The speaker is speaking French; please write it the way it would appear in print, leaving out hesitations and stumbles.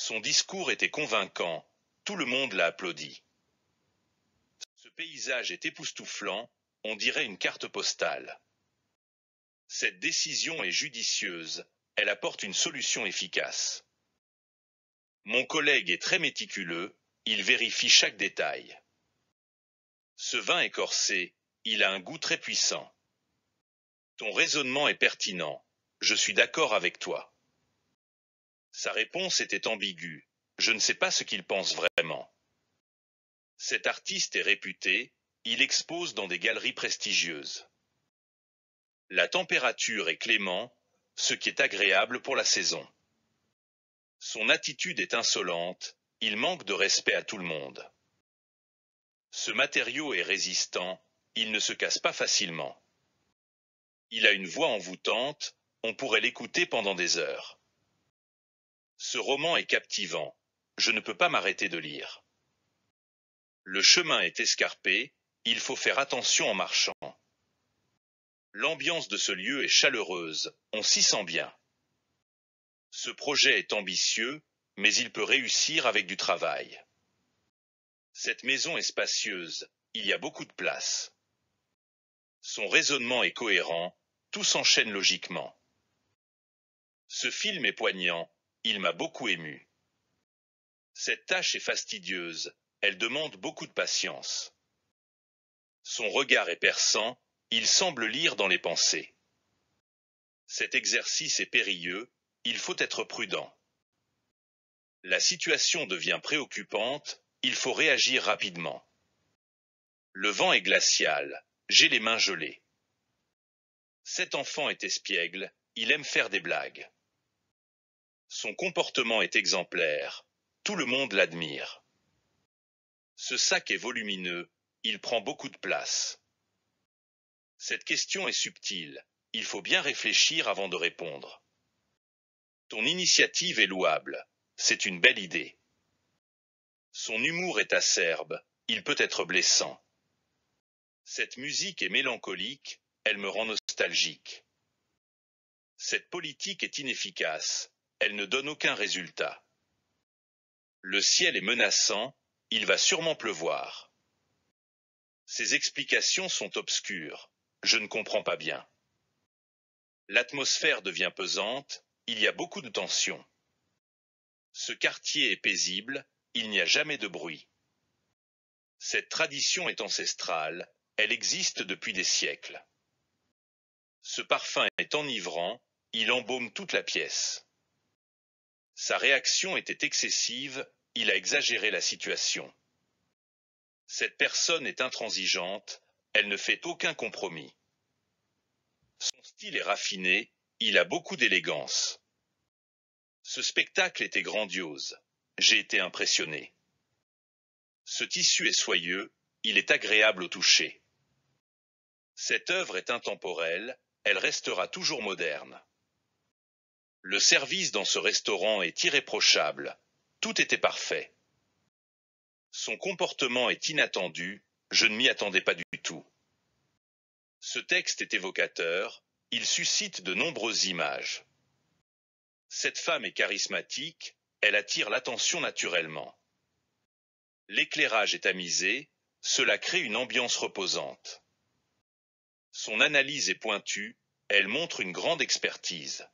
Son discours était convaincant, tout le monde l'a applaudi. Ce paysage est époustouflant, on dirait une carte postale. Cette décision est judicieuse, elle apporte une solution efficace. Mon collègue est très méticuleux, il vérifie chaque détail. Ce vin est corsé, il a un goût très puissant. Ton raisonnement est pertinent, je suis d'accord avec toi. Sa réponse était ambiguë, je ne sais pas ce qu'il pense vraiment. Cet artiste est réputé, il expose dans des galeries prestigieuses. La température est clémente, ce qui est agréable pour la saison. Son attitude est insolente, il manque de respect à tout le monde. Ce matériau est résistant, il ne se casse pas facilement. Il a une voix envoûtante, on pourrait l'écouter pendant des heures. Ce roman est captivant, je ne peux pas m'arrêter de lire. Le chemin est escarpé, il faut faire attention en marchant. L'ambiance de ce lieu est chaleureuse, on s'y sent bien. Ce projet est ambitieux, mais il peut réussir avec du travail. Cette maison est spacieuse, il y a beaucoup de place. Son raisonnement est cohérent, tout s'enchaîne logiquement. Ce film est poignant, il m'a beaucoup ému. Cette tâche est fastidieuse, elle demande beaucoup de patience. Son regard est perçant, il semble lire dans les pensées. Cet exercice est périlleux, il faut être prudent. La situation devient préoccupante, il faut réagir rapidement. Le vent est glacial, j'ai les mains gelées. Cet enfant est espiègle, il aime faire des blagues. Son comportement est exemplaire, tout le monde l'admire. Ce sac est volumineux, il prend beaucoup de place. Cette question est subtile, il faut bien réfléchir avant de répondre. Ton initiative est louable, c'est une belle idée. Son humour est acerbe, il peut être blessant. Cette musique est mélancolique, elle me rend nostalgique. Cette politique est inefficace, elle ne donne aucun résultat. Le ciel est menaçant, il va sûrement pleuvoir. Ces explications sont obscures, je ne comprends pas bien. L'atmosphère devient pesante, il y a beaucoup de tension. Ce quartier est paisible, il n'y a jamais de bruit. Cette tradition est ancestrale, elle existe depuis des siècles. Ce parfum est enivrant, il embaume toute la pièce. Sa réaction était excessive, il a exagéré la situation. Cette personne est intransigeante, elle ne fait aucun compromis. Son style est raffiné, il a beaucoup d'élégance. Ce spectacle était grandiose, j'ai été impressionné. Ce tissu est soyeux, il est agréable au toucher. Cette œuvre est intemporelle, elle restera toujours moderne. Le service dans ce restaurant est irréprochable, tout était parfait. Son comportement est inattendu, je ne m'y attendais pas du tout. Ce texte est évocateur, il suscite de nombreuses images. Cette femme est charismatique, elle attire l'attention naturellement. L'éclairage est tamisé, cela crée une ambiance reposante. Son analyse est pointue, elle montre une grande expertise.